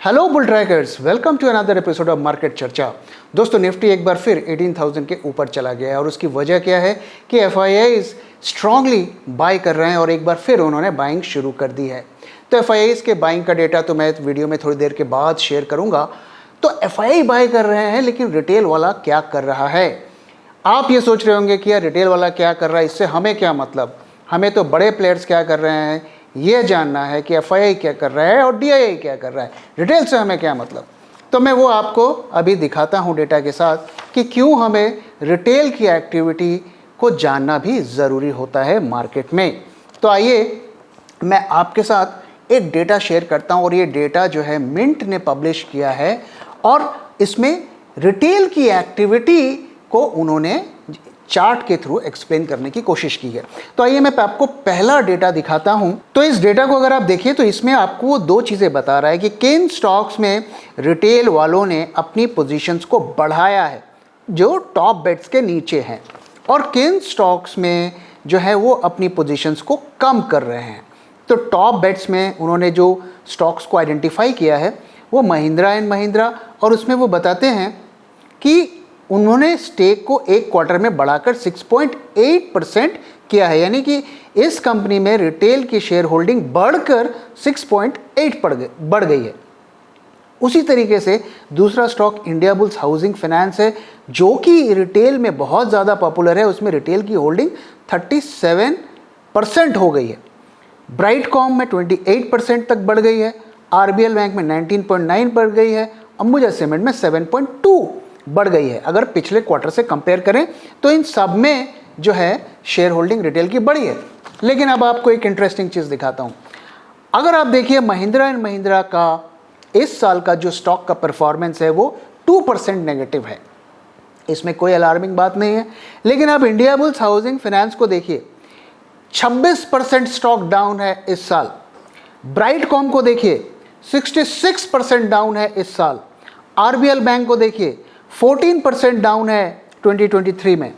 Hello bull trackers, welcome to another episode of market चर्चा। दोस्तों, Nifty एक बार फिर 18,000 के ऊपर चला गया है और उसकी वजह क्या है कि एफआईआईज स्ट्रांगली बाय कर रहे हैं और एक बार फिर उन्होंने बाइंग शुरू कर दी है। तो एफआईआईज के बाइंग का डेटा तो मैं वीडियो में थोड़ी देर के बाद शेयर करूंगा। तो एफआईआई बाय कर रहे हैं, लेकिन रिटेल वाला क्या कर रहा है? आप ये सोच रहे होंगे कि यार रिटेल वाला क्या कर रहा है, इससे हमें क्या मतलब, हमें तो बड़े प्लेयर्स क्या कर रहे हैं ये जानना है कि एफआईआई क्या कर रहा है और डीआईआई क्या कर रहा है, रिटेल से हमें क्या मतलब। तो मैं वो आपको अभी दिखाता हूँ डेटा के साथ कि क्यों हमें रिटेल की एक्टिविटी को जानना भी ज़रूरी होता है मार्केट में। तो आइए मैं आपके साथ एक डेटा शेयर करता हूँ और ये डेटा जो है मिंट ने पब्लिश किया है और इसमें रिटेल की एक्टिविटी को उन्होंने चार्ट के थ्रू एक्सप्लेन करने की कोशिश की है। तो आइए मैं आपको पहला डेटा दिखाता हूं। तो इस डेटा को अगर आप देखिए तो इसमें आपको वो दो चीज़ें बता रहा है कि किन स्टॉक्स में रिटेल वालों ने अपनी पोजीशंस को बढ़ाया है जो टॉप बेट्स के नीचे हैं, और किन स्टॉक्स में जो है वो अपनी पोजीशंस को कम कर रहे हैं। तो टॉप बेट्स में उन्होंने जो स्टॉक्स को आइडेंटिफाई किया है वो महिंद्रा एंड महिंद्रा, और उसमें वो बताते हैं कि उन्होंने स्टेक को एक क्वार्टर में बढ़ाकर 6.8% किया है, यानी कि इस कंपनी में रिटेल की शेयर होल्डिंग बढ़कर 6.8 बढ़ गई है। उसी तरीके से दूसरा stock India bulls housing finance है जो कि रिटेल में बहुत ज़्यादा पॉपुलर है, उसमें रिटेल की होल्डिंग 37% हो गई है। ब्राइटकॉम में 28% तक बढ़ गई है, आरबीएल बैंक में 19.9 बढ़ गई है, अंबुजा सीमेंट में 7.2 बढ़ गई है। अगर पिछले क्वार्टर से कंपेयर करें तो इन सब में जो है शेयर होल्डिंग रिटेल की बढ़ी है। लेकिन अब आपको एक इंटरेस्टिंग चीज़ दिखाता हूं। अगर आप देखिए महिंद्रा एंड महिंद्रा का इस साल का जो स्टॉक का परफॉर्मेंस है वो 2% नेगेटिव है, इसमें कोई अलार्मिंग बात नहीं है। लेकिन आप इंडिया बुल्स हाउसिंग फाइनेंस को देखिए, 26% स्टॉक डाउन है इस साल। ब्राइटकॉम को देखिए 66% डाउन है इस साल। आरबीएल बैंक को देखिए 14% डाउन है 2023 में।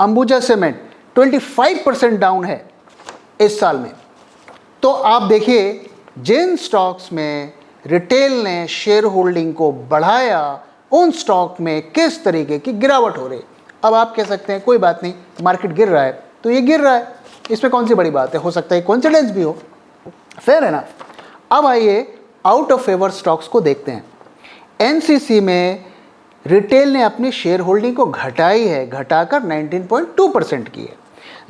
अंबुजा सीमेंट 25% डाउन है इस साल में। तो आप देखिए जिन स्टॉक्स में रिटेल ने शेयर होल्डिंग को बढ़ाया उन स्टॉक में किस तरीके की गिरावट हो रही। अब आप कह सकते हैं कोई बात नहीं, मार्केट गिर रहा है तो ये गिर रहा है, इसमें कौन सी बड़ी बात है, हो सकता है कोइंसिडेंस भी हो, फेयर है ना। अब आइए आउट ऑफ फेवर स्टॉक्स को देखते हैं। एनसीसी में रिटेल ने अपनी शेयर होल्डिंग को घटाई है, घटाकर 19.2% की है।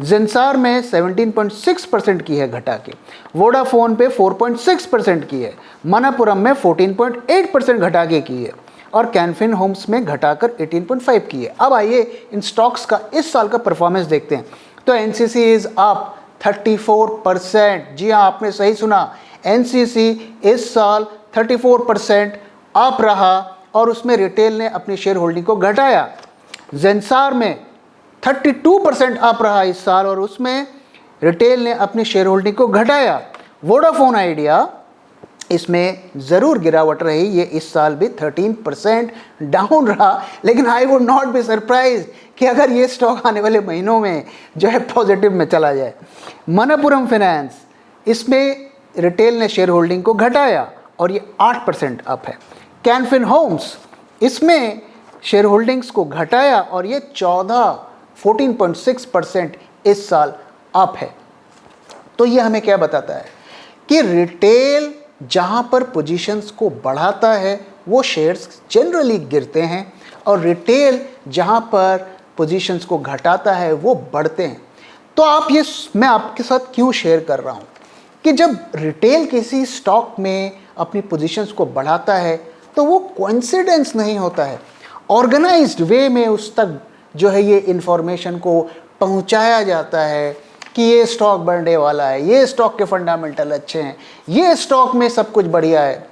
जेंसार में 17.6% की है घटा के। वोडाफोन पे 4.6% की है। मणप्पुरम में 14.8% घटा के की है, और कैनफिन होम्स में घटाकर 18.5 की है। अब आइए इन स्टॉक्स का इस साल का परफॉर्मेंस देखते हैं। तो एनसीसी इज अप 34%। जी हाँ, आपने सही सुना, एनसीसी इस साल 34% अप रहा और उसमें रिटेल ने अपनी शेयर होल्डिंग को घटाया। जेंसार में 32% अप रहा इस साल और उसमें रिटेल ने अपनी शेयर होल्डिंग को घटाया। वोडाफोन आइडिया इसमें ज़रूर गिरावट रही, ये इस साल भी 13% डाउन रहा। लेकिन I would not be surprise कि अगर ये स्टॉक आने वाले महीनों में जो है पॉजिटिव में चला जाए। मणप्पुरम फाइनेंस, इसमें रिटेल ने शेयर होल्डिंग को घटाया और ये 8% अप है। कैनफिन होम्स, इसमें शेयर होल्डिंग्स को घटाया और ये 14.6% इस साल अप है। तो ये हमें क्या बताता है कि रिटेल जहां पर पोजीशंस को बढ़ाता है वो शेयर्स जनरली गिरते हैं, और रिटेल जहां पर पोजीशंस को घटाता है वो बढ़ते हैं। तो आप ये मैं आपके साथ क्यों शेयर कर रहा हूं कि जब रिटेल किसी स्टॉक में अपनी पोजीशंस को बढ़ाता है तो वो कोइंसिडेंस नहीं होता है, ऑर्गेनाइज्ड वे में उस तक जो है ये इन्फॉर्मेशन को पहुंचाया जाता है कि ये स्टॉक बढ़ने वाला है, ये स्टॉक के फंडामेंटल अच्छे हैं, ये स्टॉक में सब कुछ बढ़िया है।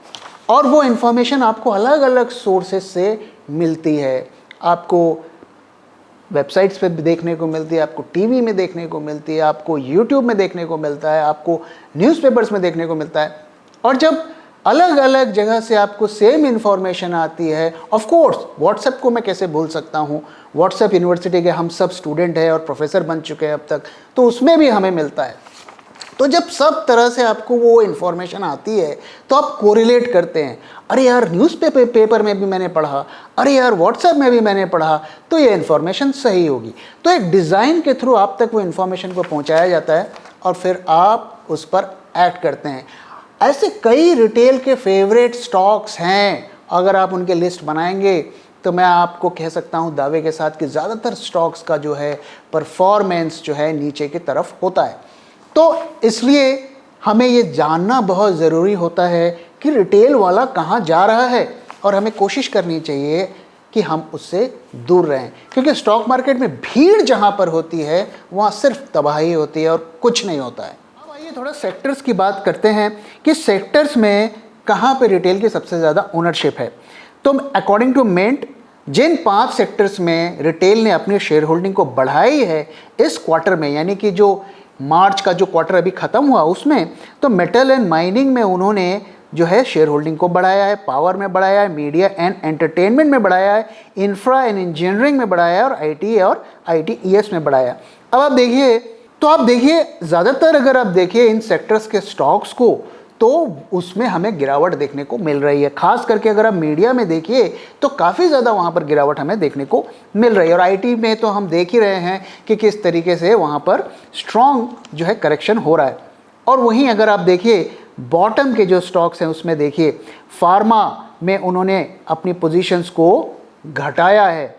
और वो इन्फॉर्मेशन आपको अलग अलग सोर्सेज से मिलती है, आपको वेबसाइट्स पे भी देखने को मिलती है, आपको टीवी में देखने को मिलती है, आपको यूट्यूब में देखने को मिलता है, आपको न्यूज़पेपर्स में देखने को मिलता है। और जब अलग अलग जगह से आपको सेम इन्फॉर्मेशन आती है, ऑफ कोर्स व्हाट्सएप को मैं कैसे भूल सकता हूँ, व्हाट्सएप यूनिवर्सिटी के हम सब स्टूडेंट हैं और प्रोफेसर बन चुके हैं अब तक, तो उसमें भी हमें मिलता है। तो जब सब तरह से आपको वो इन्फॉर्मेशन आती है तो आप कोरिलेट करते हैं, अरे यार पेपर में भी मैंने पढ़ा, अरे यार व्हाट्सएप में भी मैंने पढ़ा, तो ये इन्फॉर्मेशन सही होगी। तो एक डिज़ाइन के थ्रू आप तक वो इन्फॉर्मेशन को पहुंचाया जाता है और फिर आप उस पर एक्ट करते हैं। ऐसे कई रिटेल के फेवरेट स्टॉक्स हैं, अगर आप उनके लिस्ट बनाएंगे तो मैं आपको कह सकता हूँ दावे के साथ कि ज़्यादातर स्टॉक्स का जो है परफॉर्मेंस जो है नीचे की तरफ होता है। तो इसलिए हमें ये जानना बहुत ज़रूरी होता है कि रिटेल वाला कहाँ जा रहा है और हमें कोशिश करनी चाहिए कि हम उससे दूर रहें, क्योंकि स्टॉक मार्केट में भीड़ जहाँ पर होती है वहाँ सिर्फ तबाही होती है और कुछ नहीं होता है। अब आइए थोड़ा सेक्टर्स की बात करते हैं कि सेक्टर्स में कहाँ पे रिटेल की सबसे ज़्यादा ओनरशिप है। तो अकॉर्डिंग टू मिंट जिन 5 सेक्टर्स में रिटेल ने अपनी शेयर होल्डिंग को बढ़ाई है इस क्वार्टर में, यानी कि जो मार्च का जो क्वार्टर अभी ख़त्म हुआ उसमें, तो मेटल एंड माइनिंग में उन्होंने जो है शेयर होल्डिंग को बढ़ाया है, पावर में बढ़ाया है, मीडिया एंड एंटरटेनमेंट में बढ़ाया है, इंफ्रा एंड इंजीनियरिंग में बढ़ाया है और आईटी और आईटीईएस में बढ़ाया। अब आप देखिए, तो आप देखिए ज़्यादातर अगर आप देखिए इन सेक्टर्स के स्टॉक्स को तो उसमें हमें गिरावट देखने को मिल रही है। खास करके अगर आप मीडिया में देखिए तो काफ़ी ज़्यादा वहाँ पर गिरावट हमें देखने को मिल रही है, और आईटी में तो हम देख ही रहे हैं कि किस तरीके से वहाँ पर स्ट्रॉन्ग जो है करेक्शन हो रहा है। और वहीं अगर आप देखिए बॉटम के जो स्टॉक्स हैं उसमें देखिए फार्मा में उन्होंने अपनी पोजीशंस को घटाया है,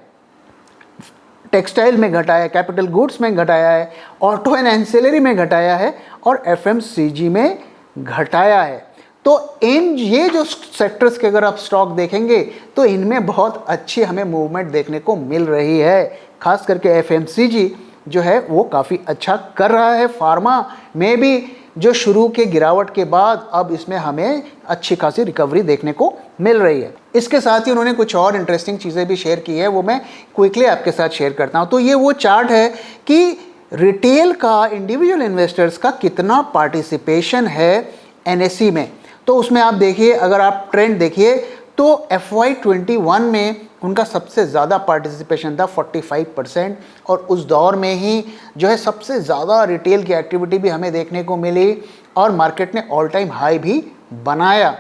टेक्सटाइल में घटाया है, कैपिटल गुड्स में घटाया है, ऑटो एंड एंसिलरी में घटाया है और एफएमसीजी में घटाया है। तो इन ये जो सेक्टर्स के अगर आप स्टॉक देखेंगे तो इनमें बहुत अच्छी हमें मूवमेंट देखने को मिल रही है। खास करके एफएमसीजी जो है वो काफ़ी अच्छा कर रहा है। फार्मा में भी जो शुरू के गिरावट के बाद अब इसमें हमें अच्छी खासी रिकवरी देखने को मिल रही है। इसके साथ ही उन्होंने कुछ और इंटरेस्टिंग चीज़ें भी शेयर की है, वो मैं क्विकली आपके साथ शेयर करता हूँ। तो ये वो चार्ट है कि रिटेल का, इंडिविजुअल इन्वेस्टर्स का कितना पार्टिसिपेशन है एनएसई में। तो उसमें आप देखिए, अगर आप ट्रेंड देखिए तो FY21 में उनका सबसे ज़्यादा पार्टिसिपेशन था 45%, और उस दौर में ही जो है सबसे ज़्यादा रिटेल की एक्टिविटी भी हमें देखने को मिली और मार्केट ने ऑल टाइम हाई भी बनाया,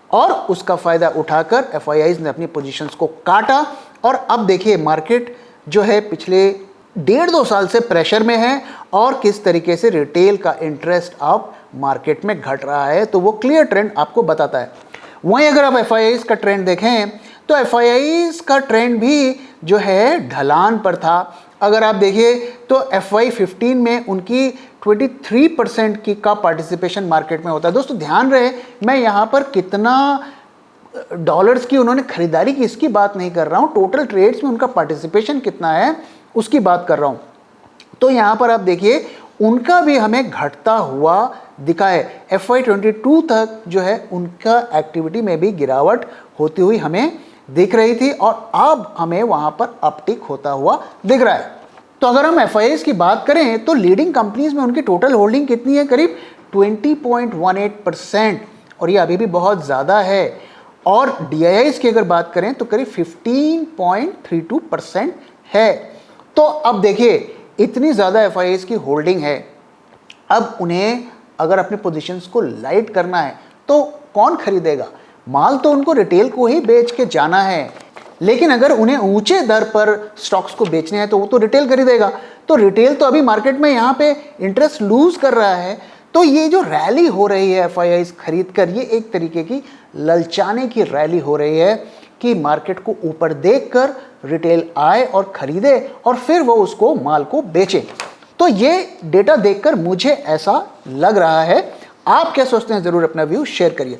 और उसका फ़ायदा उठाकर FIIs ने अपनी पोजीशंस को काटा। और अब देखिए मार्केट जो है पिछले 1.5-2 साल से प्रेशर में है और किस तरीके से रिटेल का इंटरेस्ट अब मार्केट में घट रहा है, तो वो क्लियर ट्रेंड आपको बताता है। वहीं अगर आप FIIs का ट्रेंड देखें तो FIIs का ट्रेंड भी जो है ढलान पर था। अगर आप देखिए तो FY15 में उनकी 23% की का पार्टिसिपेशन मार्केट में होता है। दोस्तों ध्यान रहे, मैं यहाँ पर कितना डॉलर्स की उन्होंने खरीदारी की इसकी बात नहीं कर रहा हूँ, टोटल ट्रेड्स में उनका पार्टिसिपेशन कितना है उसकी बात कर रहा हूँ। तो यहाँ पर आप देखिए उनका भी हमें घटता हुआ दिखा है। FY22 तक जो है उनका एक्टिविटी में भी गिरावट होती हुई हमें दिख रही थी और अब हमें वहाँ पर अपटिक होता हुआ दिख रहा है। तो अगर हम FIIs की बात करें तो लीडिंग कंपनीज में उनकी टोटल होल्डिंग कितनी है, करीब 20.18%, और ये अभी भी बहुत ज़्यादा है। और DIIs की अगर बात करें तो करीब 15.32% है। तो अब देखिए इतनी ज़्यादा FIIs की होल्डिंग है, अब उन्हें अगर अपनी पोजीशंस को लाइट करना है तो कौन खरीदेगा? माल तो उनको रिटेल को ही बेच के जाना है, लेकिन अगर उन्हें ऊंचे दर पर स्टॉक्स को बेचने हैं तो वो तो रिटेल खरीदेगा। तो रिटेल तो अभी मार्केट में यहाँ पे इंटरेस्ट लूज कर रहा है। तो ये जो रैली हो रही है FIIs खरीद कर, ये एक तरीके की ललचाने की रैली हो रही है कि मार्केट को ऊपर देखकर रिटेल आए और खरीदे और फिर वो उसको माल को बेचे। तो ये डेटा देखकर मुझे ऐसा लग रहा है। आप क्या सोचते हैं ज़रूर अपना व्यू शेयर करिए।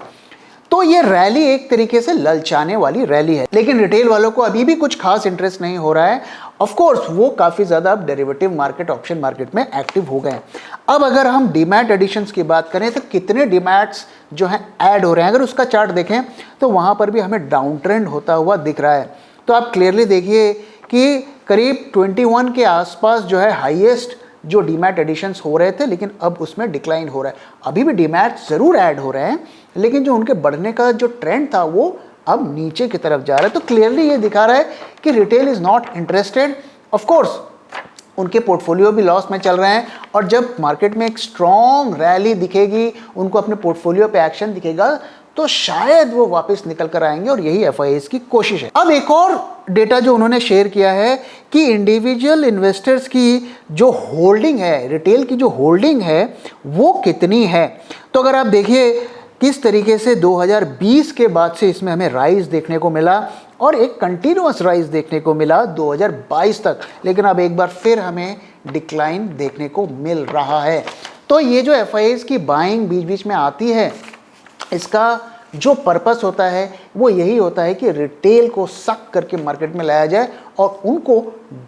तो ये रैली एक तरीके से ललचाने वाली रैली है, लेकिन रिटेल वालों को अभी भी कुछ खास इंटरेस्ट नहीं हो रहा है। ऑफ कोर्स वो काफ़ी ज़्यादा अब डेरिवेटिव मार्केट, ऑप्शन मार्केट में एक्टिव हो गए हैं। अब अगर हम डीमैट एडिशंस की बात करें तो कितने डीमैट्स जो हैं ऐड हो रहे हैं, अगर उसका चार्ट देखें तो वहाँ पर भी हमें डाउन ट्रेंड होता हुआ दिख रहा है। तो आप क्लियरली देखिए कि करीब 21 के आसपास जो है हाईएस्ट जो डीमैट एडिशंस हो रहे थे, लेकिन अब उसमें डिक्लाइन हो रहा है। अभी भी डीमैट ज़रूर ऐड हो रहे हैं, लेकिन जो उनके बढ़ने का जो ट्रेंड था वो अब नीचे की तरफ जा रहा है। तो क्लियरली ये दिखा रहा है कि retail is not interested. Of course उनके पोर्टफोलियो भी लॉस में चल रहे हैं, और जब मार्केट में एक स्ट्रॉन्ग रैली दिखेगी, उनको अपने पोर्टफोलियो पे एक्शन दिखेगा, तो शायद वो वापस निकल कर आएंगे, और यही एफआईआईज़ की कोशिश है। अब एक और डेटा जो उन्होंने शेयर किया है कि इंडिविजुअल इन्वेस्टर्स की जो होल्डिंग है, रिटेल की जो होल्डिंग है वो कितनी है। तो अगर आप देखिए किस तरीके से 2020 के बाद से इसमें हमें राइज देखने को मिला, और एक कंटिन्यूअस राइज देखने को मिला 2022 तक, लेकिन अब एक बार फिर हमें डिक्लाइन देखने को मिल रहा है। तो ये जो एफआईआईज़ की बाइंग बीच बीच में आती है, इसका जो पर्पस होता है वो यही होता है कि रिटेल को सक करके मार्केट में लाया जाए और उनको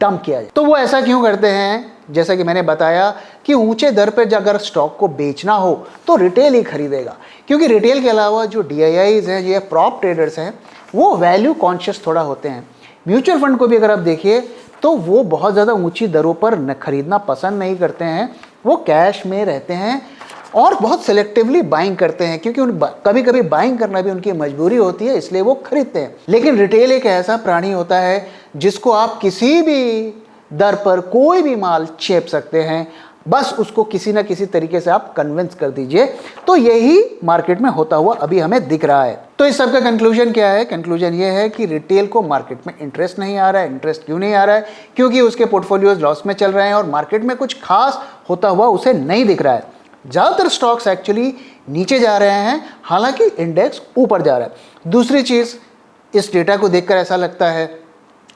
डंप किया जाए। तो वो ऐसा क्यों करते हैं? जैसा कि मैंने बताया कि ऊंचे दर पर अगर स्टॉक को बेचना हो तो रिटेल ही खरीदेगा, क्योंकि रिटेल के अलावा जो डीआईआईज़ हैं, ये प्रॉप ट्रेडर्स हैं, वो वैल्यू कॉन्शियस थोड़ा होते हैं। म्यूचुअल फंड को भी अगर आप देखिए तो वो बहुत ज़्यादा ऊंची दरों पर खरीदना पसंद नहीं करते हैं, वो कैश में रहते हैं और बहुत सेलेक्टिवली बाइंग करते हैं, क्योंकि कभी कभी बाइंग करना भी उनकी मजबूरी होती है, इसलिए वो खरीदते हैं। लेकिन रिटेल एक ऐसा प्राणी होता है जिसको आप किसी भी दर पर कोई भी माल चेप सकते हैं, बस उसको किसी ना किसी तरीके से आप कन्विंस कर दीजिए। तो यही मार्केट में होता हुआ अभी हमें दिख रहा है। तो इस सब का कंक्लूजन क्या है? कंक्लूजन ये है कि रिटेल को मार्केट में इंटरेस्ट नहीं आ रहा है। इंटरेस्ट क्यों नहीं आ रहा है? क्योंकि उसके पोर्टफोलियोज लॉस में चल रहे हैं और मार्केट में कुछ खास होता हुआ उसे नहीं दिख रहा है। ज़्यादातर स्टॉक्स एक्चुअली नीचे जा रहे हैं, हालांकि इंडेक्स ऊपर जा रहा है। दूसरी चीज़, इस डेटा को देखकर ऐसा लगता है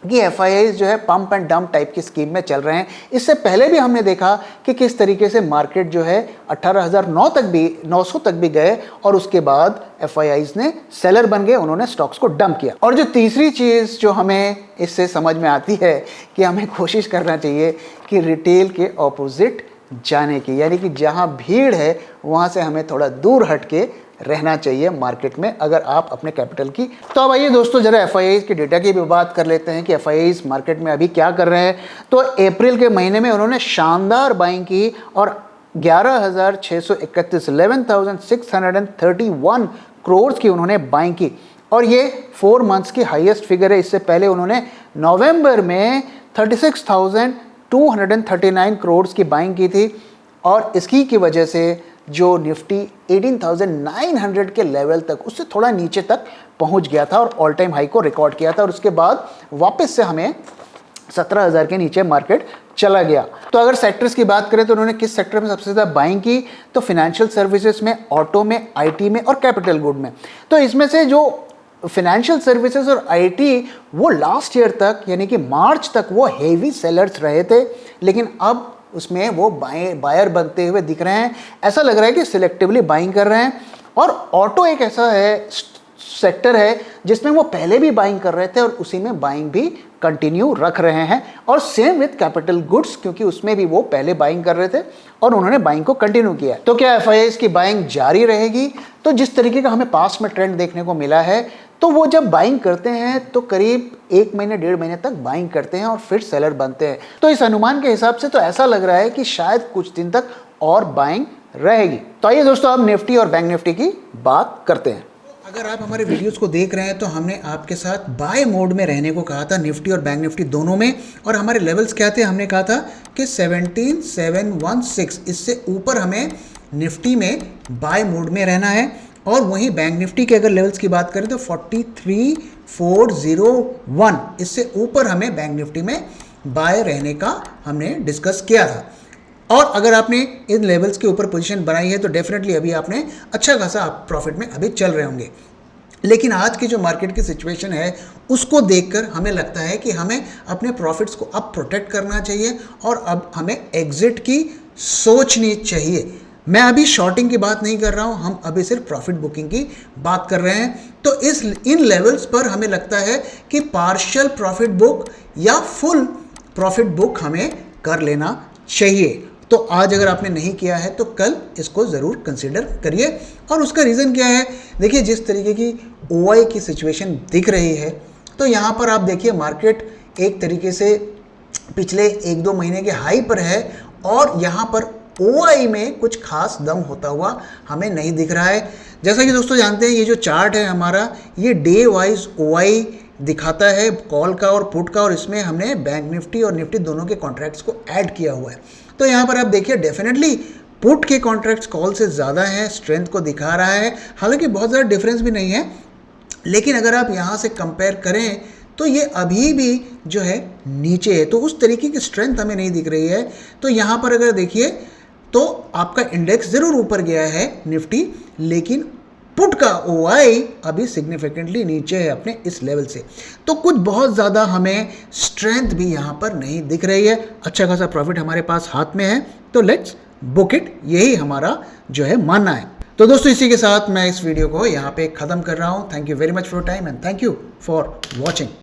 कि एफआईआईज़ जो है पंप एंड डंप टाइप की स्कीम में चल रहे हैं। इससे पहले भी हमने देखा कि किस तरीके से मार्केट जो है 18,900 तक भी गए, और उसके बाद एफआईआईज़ ने सेलर बन गए, उन्होंने स्टॉक्स को डंप किया। और जो तीसरी चीज़ जो हमें इससे समझ में आती है कि हमें कोशिश करना चाहिए कि रिटेल के ऑपोजिट जाने की, यानी कि जहां भीड़ है वहां से हमें थोड़ा दूर हट के रहना चाहिए मार्केट में, अगर आप अपने कैपिटल की। तो अब आइए दोस्तों, जरा एफआईआईज़ के डेटा की भी बात कर लेते हैं कि एफआईआईज़ मार्केट में अभी क्या कर रहे हैं। तो अप्रैल के महीने में उन्होंने शानदार बाइंग की और 11,631 11,631 करोड़ की उन्होंने बाइंग की, और ये 4 मंथ्स की हाईएस्ट फिगर है। इससे पहले उन्होंने नवंबर में 36,239 करोड़ की बाइंग की थी, और इसकी की वजह से जो निफ्टी 18,900 के लेवल तक, उससे थोड़ा नीचे तक पहुंच गया था और ऑल टाइम हाई को रिकॉर्ड किया था, और उसके बाद वापस से हमें 17,000 के नीचे मार्केट चला गया। तो अगर सेक्टर्स की बात करें तो उन्होंने किस सेक्टर में सबसे ज़्यादा बाइंग की? तो फाइनेंशियल सर्विसेज में, ऑटो में, आईटी में और कैपिटल गुड में। तो इसमें से जो फाइनेंशियल सर्विसेज और आईटी, वो लास्ट ईयर तक यानी कि मार्च तक वो हेवी सेलर्स रहे थे, लेकिन अब उसमें वो बायर बनते हुए दिख रहे हैं। ऐसा लग रहा है कि सिलेक्टिवली बाइंग कर रहे हैं। और ऑटो एक ऐसा है सेक्टर है जिसमें वो पहले भी बाइंग कर रहे थे और उसी में बाइंग भी कंटिन्यू रख रहे हैं, और सेम विद कैपिटल गुड्स, क्योंकि उसमें भी वो पहले बाइंग कर रहे थे और उन्होंने बाइंग को कंटिन्यू किया। तो क्या एफआईआईज़ की बाइंग जारी रहेगी? तो जिस तरीके का हमें पास्ट में ट्रेंड देखने को मिला है, तो वो जब बाइंग करते हैं तो करीब 1 महीने 1.5 महीने तक बाइंग करते हैं और फिर सेलर बनते हैं। तो इस अनुमान के हिसाब से तो ऐसा लग रहा है कि शायद कुछ दिन तक और बाइंग रहेगी। तो आइए दोस्तों, अब निफ्टी और बैंक निफ्टी की बात करते हैं। अगर आप हमारे वीडियोस को देख रहे हैं तो हमने आपके साथ बाय मोड में रहने को कहा था, निफ्टी और बैंक निफ्टी दोनों में, और हमारे लेवल्स क्या थे? हमने कहा था कि 17,716, इससे ऊपर हमें निफ्टी में बाय मोड में रहना है, और वहीं बैंक निफ्टी के अगर लेवल्स की बात करें तो 43,401, इससे ऊपर हमें बैंक निफ्टी में बाय रहने का हमने डिस्कस किया था। और अगर आपने इन लेवल्स के ऊपर पोजीशन बनाई है तो डेफिनेटली अभी आपने अच्छा खासा आप प्रॉफिट में अभी चल रहे होंगे। लेकिन आज की जो मार्केट की सिचुएशन है उसको देखकर हमें लगता है कि हमें अपने प्रॉफिट्स को अब प्रोटेक्ट करना चाहिए, और अब हमें एग्जिट की सोचनी चाहिए। मैं अभी शॉर्टिंग की बात नहीं कर रहा हूं, हम अभी सिर्फ प्रॉफिट बुकिंग की बात कर रहे हैं। तो इन लेवल्स पर हमें लगता है कि पार्शियल प्रॉफिट बुक या फुल प्रॉफिट बुक हमें कर लेना चाहिए। तो आज अगर आपने नहीं किया है तो कल इसको ज़रूर कंसीडर करिए। और उसका रीज़न क्या है? देखिए, जिस तरीके की ओआई की सिचुएशन दिख रही है, तो यहाँ पर आप देखिए मार्केट एक तरीके से पिछले 1-2 महीने के हाई पर है, और यहाँ पर ओआई में कुछ खास दम होता हुआ हमें नहीं दिख रहा है। जैसा कि दोस्तों जानते हैं, ये जो चार्ट है हमारा, ये डे वाइज ओआई दिखाता है कॉल का और पुट का, और इसमें हमने बैंक निफ्टी और निफ्टी दोनों के कॉन्ट्रैक्ट्स को ऐड किया हुआ है। तो यहाँ पर आप देखिए डेफिनेटली पुट के कॉन्ट्रैक्ट्स कॉल से ज़्यादा हैं, स्ट्रेंथ को दिखा रहा है, हालांकि बहुत ज़्यादा डिफरेंस भी नहीं है, लेकिन अगर आप यहाँ से कंपेयर करें तो ये अभी भी जो है नीचे है, तो उस तरीके की स्ट्रेंथ हमें नहीं दिख रही है। तो यहाँ पर अगर देखिए तो आपका इंडेक्स ज़रूर ऊपर गया है निफ्टी, लेकिन पुट का OI अभी सिग्निफिकेंटली नीचे है अपने इस लेवल से। तो कुछ बहुत ज़्यादा हमें स्ट्रेंथ भी यहाँ पर नहीं दिख रही है। अच्छा खासा प्रॉफिट हमारे पास हाथ में है, तो लेट्स बुक इट, यही हमारा जो है मानना है। तो दोस्तों इसी के साथ मैं इस वीडियो को यहाँ पे ख़त्म कर रहा हूँ। Thank you very much for time and thank you for watching.